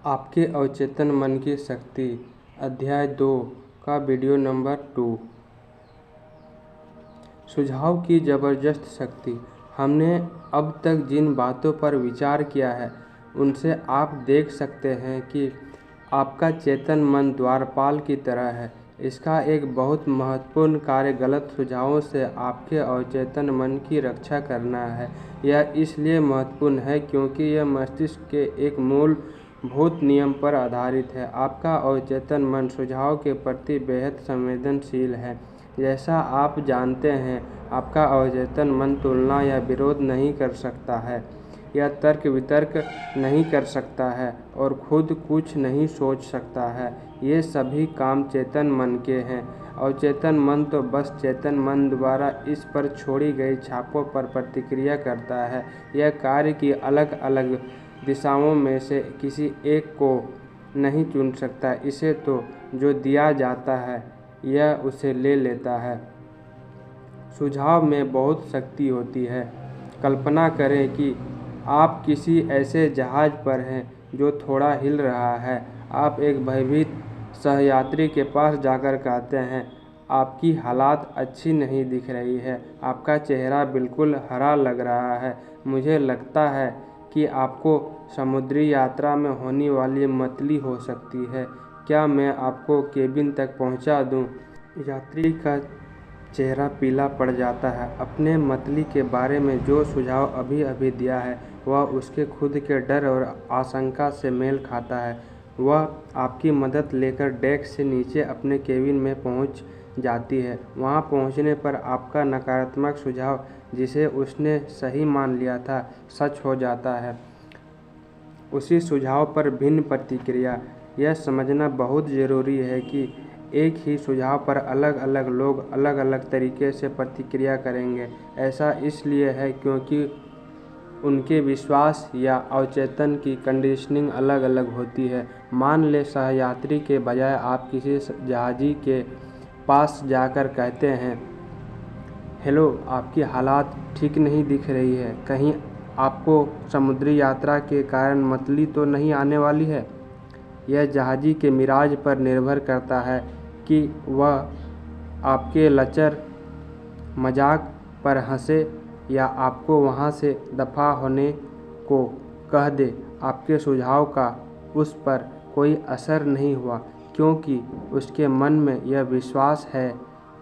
आपके अवचेतन मन की शक्ति अध्याय 2 का वीडियो नंबर 2। सुझाव की ज़बरदस्त शक्ति। हमने अब तक जिन बातों पर विचार किया है उनसे आप देख सकते हैं कि आपका चेतन मन द्वारपाल की तरह है। इसका एक बहुत महत्वपूर्ण कार्य गलत सुझावों से आपके अवचेतन मन की रक्षा करना है। यह इसलिए महत्वपूर्ण है क्योंकि यह मस्तिष्क के एक मूलभूत नियम पर आधारित है। आपका अवचेतन मन सुझाव के प्रति बेहद संवेदनशील है। जैसा आप जानते हैं, आपका अवचेतन मन तुलना या विरोध नहीं कर सकता है, यह तर्क वितर्क नहीं कर सकता है और खुद कुछ नहीं सोच सकता है। ये सभी काम चेतन मन के हैं। अवचेतन मन तो बस चेतन मन द्वारा इस पर छोड़ी गई छापों पर प्रतिक्रिया करता है। यह कार्य की अलग अलग दिशाओं में से किसी एक को नहीं चुन सकता। इसे तो जो दिया जाता है यह उसे ले लेता है। सुझाव में बहुत शक्ति होती है। कल्पना करें कि आप किसी ऐसे जहाज पर हैं जो थोड़ा हिल रहा है। आप एक भयभीत सहयात्री के पास जाकर कहते हैं, आपकी हालत अच्छी नहीं दिख रही है, आपका चेहरा बिल्कुल हरा लग रहा है। मुझे लगता है कि आपको समुद्री यात्रा में होने वाली मतली हो सकती है। क्या मैं आपको केबिन तक पहुंचा दूं? यात्री का चेहरा पीला पड़ जाता है। अपने मतली के बारे में जो सुझाव अभी अभी दिया है वह उसके खुद के डर और आशंका से मेल खाता है। वह आपकी मदद लेकर डेक से नीचे अपने केबिन में पहुंच जाती है। वहां पहुंचने पर आपका नकारात्मक सुझाव, जिसे उसने सही मान लिया था, सच हो जाता है। उसी सुझाव पर भिन्न प्रतिक्रिया। यह समझना बहुत ज़रूरी है कि एक ही सुझाव पर अलग अलग लोग अलग अलग तरीके से प्रतिक्रिया करेंगे। ऐसा इसलिए है क्योंकि उनके विश्वास या अवचेतन की कंडीशनिंग अलग अलग होती है। मान लें सहयात्री के बजाय आप किसी जहाजी के पास जाकर कहते हैं, हेलो, आपकी हालत ठीक नहीं दिख रही है, कहीं आपको समुद्री यात्रा के कारण मतली तो नहीं आने वाली है। यह जहाजी के मिजाज पर निर्भर करता है कि वह आपके लचर मजाक पर हंसे या आपको वहां से दफा होने को कह दे। आपके सुझाव का उस पर कोई असर नहीं हुआ क्योंकि उसके मन में यह विश्वास है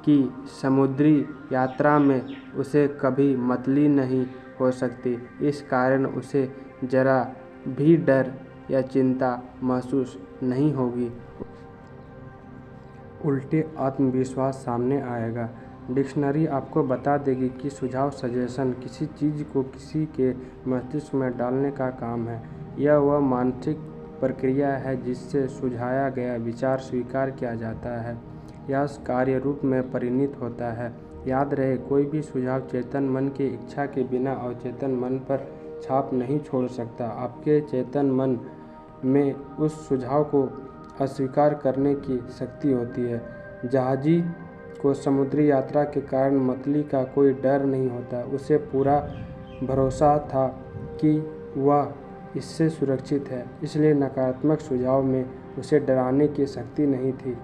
कि समुद्री यात्रा में उसे कभी मतली नहीं हो सकती। इस कारण उसे जरा भी डर या चिंता महसूस नहीं होगी। उल्टे आत्मविश्वास सामने आएगा। डिक्शनरी आपको बता देगी कि सुझाव सजेशन किसी चीज़ को किसी के मस्तिष्क में डालने का काम है। यह वह मानसिक प्रक्रिया है जिससे सुझाया गया विचार स्वीकार किया जाता है या कार्य रूप में परिणत होता है। याद रहे, कोई भी सुझाव चेतन मन की इच्छा के बिना अवचेतन मन पर छाप नहीं छोड़ सकता। आपके चेतन मन में उस सुझाव को अस्वीकार करने की शक्ति होती है। जहाजी को समुद्री यात्रा के कारण मतली का कोई डर नहीं होता। उसे पूरा भरोसा था कि वह इससे सुरक्षित है, इसलिए नकारात्मक सुझाव में उसे डराने की शक्ति नहीं थी।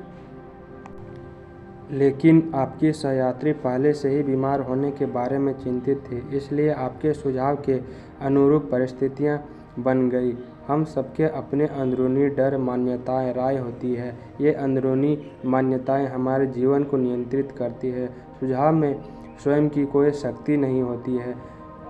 लेकिन आपकी सहयात्री पहले से ही बीमार होने के बारे में चिंतित थी, इसलिए आपके सुझाव के अनुरूप परिस्थितियां बन गई। हम सबके अपने अंदरूनी डर, मान्यताएं, राय होती है। ये अंदरूनी मान्यताएं हमारे जीवन को नियंत्रित करती है। सुझाव में स्वयं की कोई शक्ति नहीं होती है।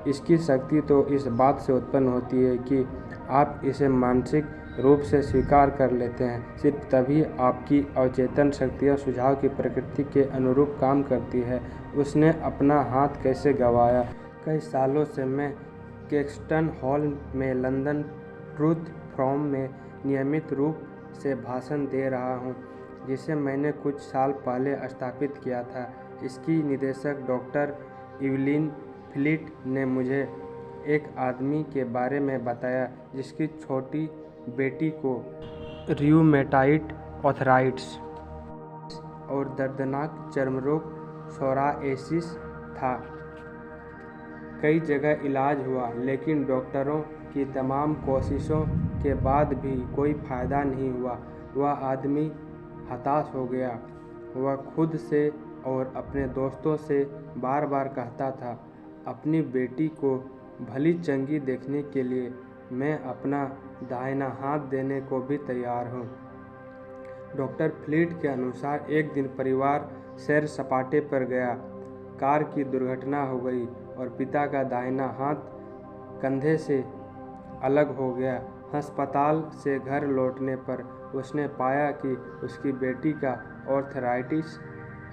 इसकी शक्ति तो इस बात से उत्पन्न होती है कि आप इसे मानसिक रूप से स्वीकार कर लेते हैं। सिर्फ तभी आपकी अवचेतन शक्तियाँ सुझाव की प्रकृति के अनुरूप काम करती है। उसने अपना हाथ कैसे गंवाया। कई सालों से मैं कैक्सटन हॉल में लंदन ट्रूथ फोरम में नियमित रूप से भाषण दे रहा हूँ, जिसे मैंने कुछ साल पहले स्थापित किया था। इसकी निदेशक डॉक्टर इवलिन फ्लिट ने मुझे एक आदमी के बारे में बताया जिसकी छोटी बेटी को रियूमेटॉइड आर्थराइटिस और दर्दनाक चर्मरोग सोरायसिस था। कई जगह इलाज हुआ, लेकिन डॉक्टरों कि तमाम कोशिशों के बाद भी कोई फ़ायदा नहीं हुआ। वह आदमी हताश हो गया। वह खुद से और अपने दोस्तों से बार बार कहता था, अपनी बेटी को भली चंगी देखने के लिए मैं अपना दाहिना हाथ देने को भी तैयार हूँ। डॉक्टर फ्लीट के अनुसार एक दिन परिवार सैर सपाटे पर गया। कार की दुर्घटना हो गई और पिता का दाहिना हाथ कंधे से अलग हो गया। अस्पताल से घर लौटने पर उसने पाया कि उसकी बेटी का आर्थराइटिस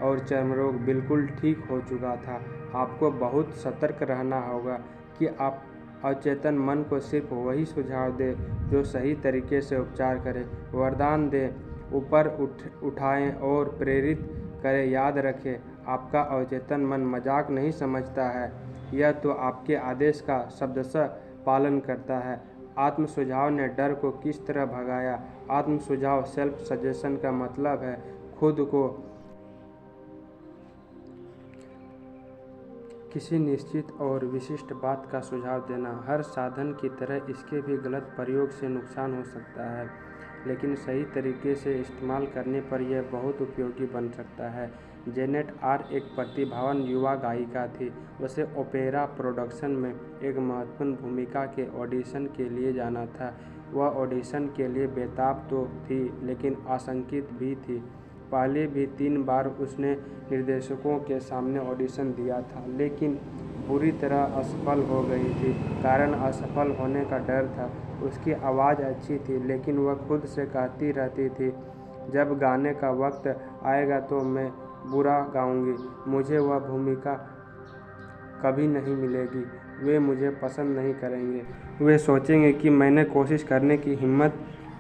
और चर्मरोग बिल्कुल ठीक हो चुका था। आपको बहुत सतर्क रहना होगा कि आप अचेतन मन को सिर्फ वही सुझाव दे जो सही तरीके से उपचार करे, वरदान दे, ऊपर उठाएं और प्रेरित करें। याद रखें, आपका अवचेतन मन मजाक नहीं समझता है, यह तो आपके आदेश का शब्दशः पालन करता है। आत्म सुझाव ने डर को किस तरह भगाया? आत्म सुझाव सेल्फ सजेशन का मतलब है खुद को किसी निश्चित और विशिष्ट बात का सुझाव देना। हर साधन की तरह इसके भी गलत प्रयोग से नुकसान हो सकता है, लेकिन सही तरीके से इस्तेमाल करने पर यह बहुत उपयोगी बन सकता है। जेनेट आर एक प्रतिभावान युवा गायिका थी। उसे ओपेरा प्रोडक्शन में एक महत्वपूर्ण भूमिका के ऑडिशन के लिए जाना था। वह ऑडिशन के लिए बेताब तो थी, लेकिन आशंकित भी थी। पहले भी 3 बार उसने निर्देशकों के सामने ऑडिशन दिया था, लेकिन बुरी तरह असफल हो गई थी। कारण असफल होने का डर था। उसकी आवाज़ अच्छी थी, लेकिन वह खुद से कहती रहती थी, जब गाने का वक्त आएगा तो मैं बुरा गाऊंगी, मुझे वह भूमिका कभी नहीं मिलेगी, वे मुझे पसंद नहीं करेंगे, वे सोचेंगे कि मैंने कोशिश करने की हिम्मत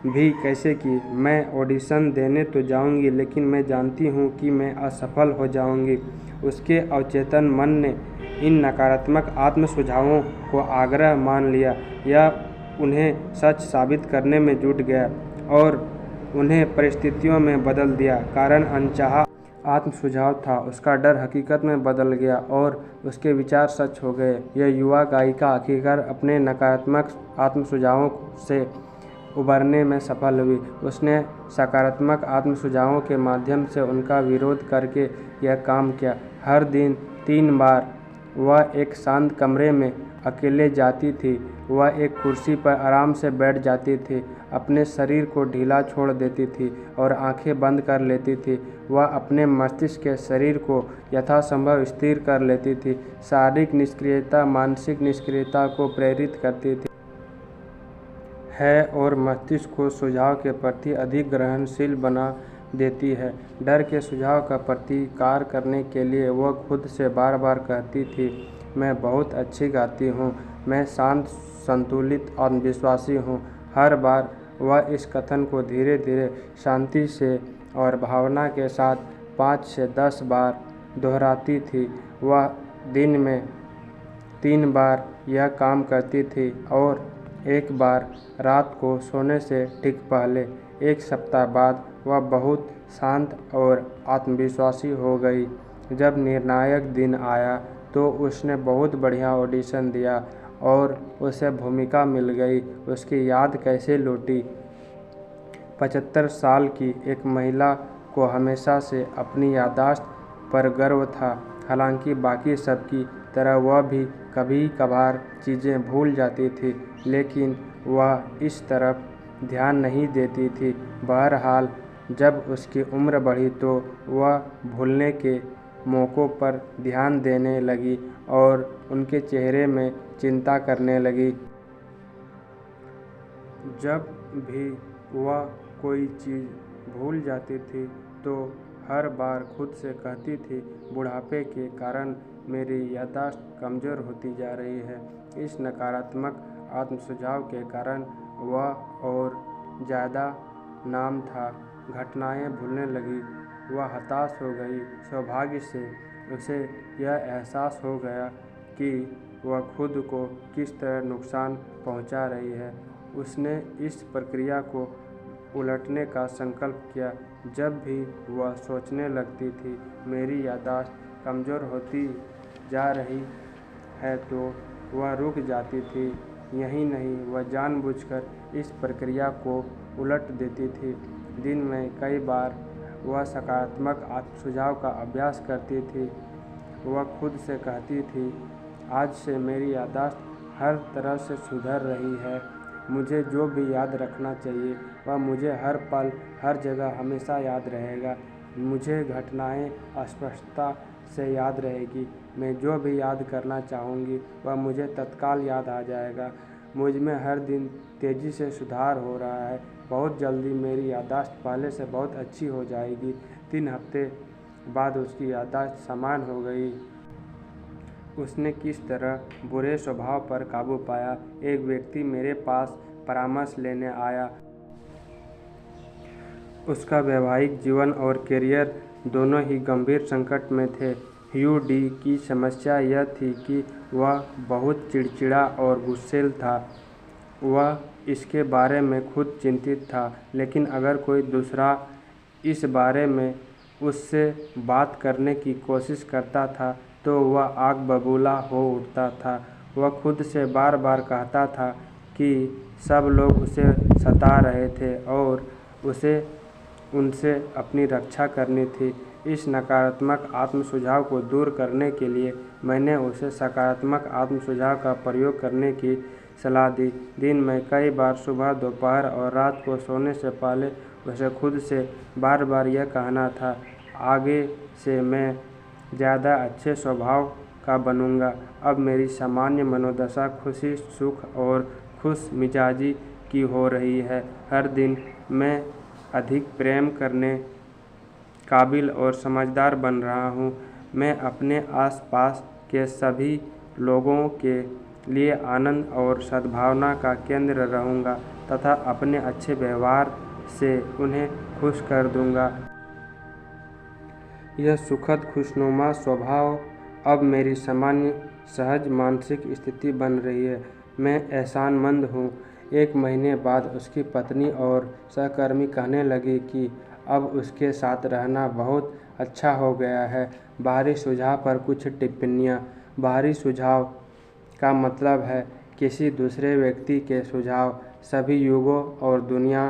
भी कैसे की। मैं ऑडिशन देने तो जाऊंगी, लेकिन मैं जानती हूँ कि मैं असफल हो जाऊंगी। उसके अवचेतन मन ने इन नकारात्मक आत्म सुझावों को आग्रह मान लिया या उन्हें सच साबित करने में जुट गया और उन्हें परिस्थितियों में बदल दिया। कारण अनचाहा आत्म सुझाव था, उसका डर हकीकत में बदल गया और उसके विचार सच हो गए। यह युवा गायिका आखिरकार अपने नकारात्मक आत्म सुझावों से उबरने में सफल हुई। उसने सकारात्मक आत्म सुझावों के माध्यम से उनका विरोध करके यह काम किया। हर दिन 3 बार वह एक शांत कमरे में अकेले जाती थी। वह एक कुर्सी पर आराम से बैठ जाती थी, अपने शरीर को ढीला छोड़ देती थी और आंखें बंद कर लेती थी। वह अपने मस्तिष्क के शरीर को यथासंभव स्थिर कर लेती थी। शारीरिक निष्क्रियता मानसिक निष्क्रियता को प्रेरित करती थी है और मस्तिष्क को सुझाव के प्रति अधिक ग्रहणशील बना देती है। डर के सुझाव का प्रतिकार करने के लिए वह खुद से बार बार कहती थी, मैं बहुत अच्छी गाती हूँ, मैं शांत, संतुलित और विश्वासी हूँ। हर बार वह इस कथन को धीरे धीरे, शांति से और भावना के साथ 5 से 10 बार दोहराती थी। वह दिन में 3 बार यह काम करती थी और एक बार रात को सोने से ठीक पहले। 1 सप्ताह बाद वह बहुत शांत और आत्मविश्वासी हो गई। जब निर्णायक दिन आया तो उसने बहुत बढ़िया ऑडिशन दिया और उसे भूमिका मिल गई। उसकी याद कैसे लौटी? 75 साल की एक महिला को हमेशा से अपनी याददाश्त पर गर्व था। हालांकि बाकी सबकी तरह वह भी कभी कभार चीज़ें भूल जाती थी, लेकिन वह इस तरफ ध्यान नहीं देती थी। बहरहाल जब उसकी उम्र बढ़ी तो वह भूलने के मौक़ों पर ध्यान देने लगी और उनके चेहरे में चिंता करने लगी। जब भी वह कोई चीज़ भूल जाती थी तो हर बार खुद से कहती थी, बुढ़ापे के कारण मेरी याददाश्त कमज़ोर होती जा रही है। इस नकारात्मक आत्म सुझाव के कारण वह और ज़्यादा नाम था, घटनाएं भूलने लगी। वह हताश हो गई। सौभाग्य से उसे यह एहसास हो गया कि वह खुद को किस तरह नुकसान पहुंचा रही है। उसने इस प्रक्रिया को उलटने का संकल्प किया। जब भी वह सोचने लगती थी, मेरी याददाश्त कमज़ोर होती जा रही है, तो वह रुक जाती थी। यही नहीं, वह जानबूझकर इस प्रक्रिया को उलट देती थी। दिन में कई बार वह सकारात्मक आत्म-सुझाव का अभ्यास करती थी। वह खुद से कहती थी, आज से मेरी याददाश्त हर तरह से सुधर रही है। मुझे जो भी याद रखना चाहिए वह मुझे हर पल, हर जगह हमेशा याद रहेगा। मुझे घटनाएं स्पष्टता से याद रहेगी। मैं जो भी याद करना चाहूँगी वह मुझे तत्काल याद आ जाएगा। मुझ में हर दिन तेज़ी से सुधार हो रहा है। बहुत जल्दी मेरी याददाश्त पहले से बहुत अच्छी हो जाएगी। 3 हफ्ते बाद उसकी याददाश्त सामान्य हो गई। उसने किस तरह बुरे स्वभाव पर काबू पाया। एक व्यक्ति मेरे पास परामर्श लेने आया। उसका वैवाहिक जीवन और करियर दोनों ही गंभीर संकट में थे। ह्यू डी की समस्या यह थी कि वह बहुत चिड़चिड़ा और गुस्सैल था। वह इसके बारे में खुद चिंतित था, लेकिन अगर कोई दूसरा इस बारे में उससे बात करने की कोशिश करता था तो वह आग बबूला हो उठता था। वह खुद से बार बार कहता था कि सब लोग उसे सता रहे थे और उसे उनसे अपनी रक्षा करनी थी। इस नकारात्मक आत्म-सुझाव को दूर करने के लिए मैंने उसे सकारात्मक आत्म-सुझाव का प्रयोग करने की सलाह दी। दिन में कई बार सुबह, दोपहर और रात को सोने से पहले उसे खुद से बार बार यह कहना था, आगे से मैं ज़्यादा अच्छे स्वभाव का बनूंगा। अब मेरी सामान्य मनोदशा खुशी, सुख और खुश मिजाजी की हो रही है। हर दिन मैं अधिक प्रेम करने काबिल और समझदार बन रहा हूँ। मैं अपने आसपास के सभी लोगों के लिए आनंद और सद्भावना का केंद्र रहूँगा तथा अपने अच्छे व्यवहार से उन्हें खुश कर दूँगा। यह सुखद खुशनुमा स्वभाव अब मेरी सामान्य सहज मानसिक स्थिति बन रही है। मैं एहसानमंद हूँ। 1 महीने बाद उसकी पत्नी और सहकर्मी कहने लगी कि अब उसके साथ रहना बहुत अच्छा हो गया है। बाहरी सुझाव पर कुछ टिप्पणियाँ। बाहरी सुझाव का मतलब है किसी दूसरे व्यक्ति के सुझाव। सभी युगों और दुनिया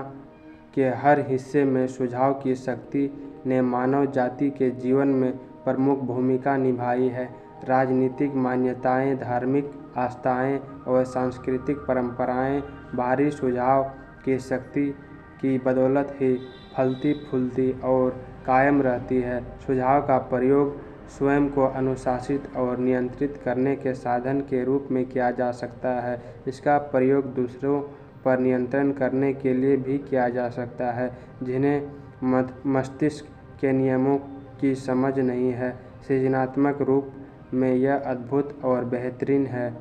के हर हिस्से में सुझाव की शक्ति ने मानव जाति के जीवन में प्रमुख भूमिका निभाई है। राजनीतिक मान्यताएं, धार्मिक आस्थाएं और सांस्कृतिक परंपराएं बाहरी सुझाव की शक्ति की बदौलत ही फलती-फूलती और कायम रहती है। सुझाव का प्रयोग स्वयं को अनुशासित और नियंत्रित करने के साधन के रूप में किया जा सकता है। इसका प्रयोग दूसरों पर नियंत्रण करने के लिए भी किया जा सकता है, जिन्हें मस्तिष्क के नियमों की समझ नहीं है। सृजनात्मक रूप में यह अद्भुत और बेहतरीन है।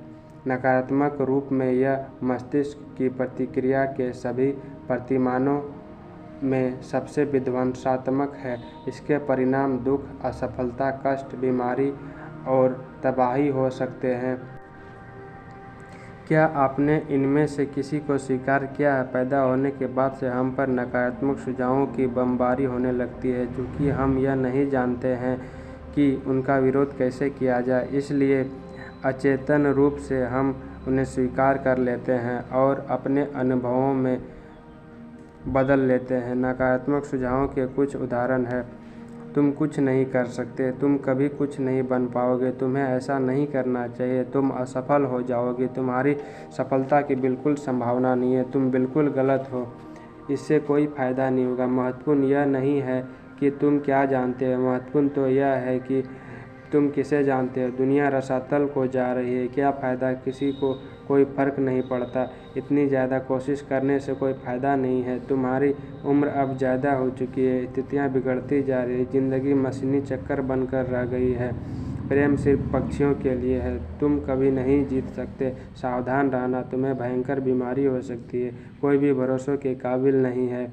नकारात्मक रूप में यह मस्तिष्क की प्रतिक्रिया के सभी प्रतिमानों में सबसे विध्वंसात्मक है। इसके परिणाम दुख, असफलता, कष्ट, बीमारी और तबाही हो सकते हैं। क्या आपने इनमें से किसी को स्वीकार किया है? पैदा होने के बाद से हम पर नकारात्मक सुझावों की बमबारी होने लगती है, चूँकि हम यह नहीं जानते हैं कि उनका विरोध कैसे किया जाए, इसलिए अचेतन रूप से हम उन्हें स्वीकार कर लेते हैं और अपने अनुभवों में बदल लेते हैं। नकारात्मक सुझावों के कुछ उदाहरण हैं। तुम कुछ नहीं कर सकते, तुम कभी कुछ नहीं बन पाओगे, तुम्हें ऐसा नहीं करना चाहिए, तुम असफल हो जाओगे, तुम्हारी सफलता की बिल्कुल संभावना नहीं है, तुम बिल्कुल गलत हो, इससे कोई फ़ायदा नहीं होगा। महत्वपूर्ण यह नहीं है कि तुम क्या जानते हो, महत्वपूर्ण तो यह है कि तुम किसे जानते हो। दुनिया रसातल को जा रही है, क्या फ़ायदा, किसी को कोई फ़र्क नहीं पड़ता। इतनी ज़्यादा कोशिश करने से कोई फ़ायदा नहीं है। तुम्हारी उम्र अब ज़्यादा हो चुकी है, स्थितियाँ बिगड़ती जा रही है, ज़िंदगी मशीनी चक्कर बनकर रह गई है। प्रेम सिर्फ पक्षियों के लिए है, तुम कभी नहीं जीत सकते। सावधान रहना, तुम्हें भयंकर बीमारी हो सकती है, कोई भी भरोसे के काबिल नहीं है।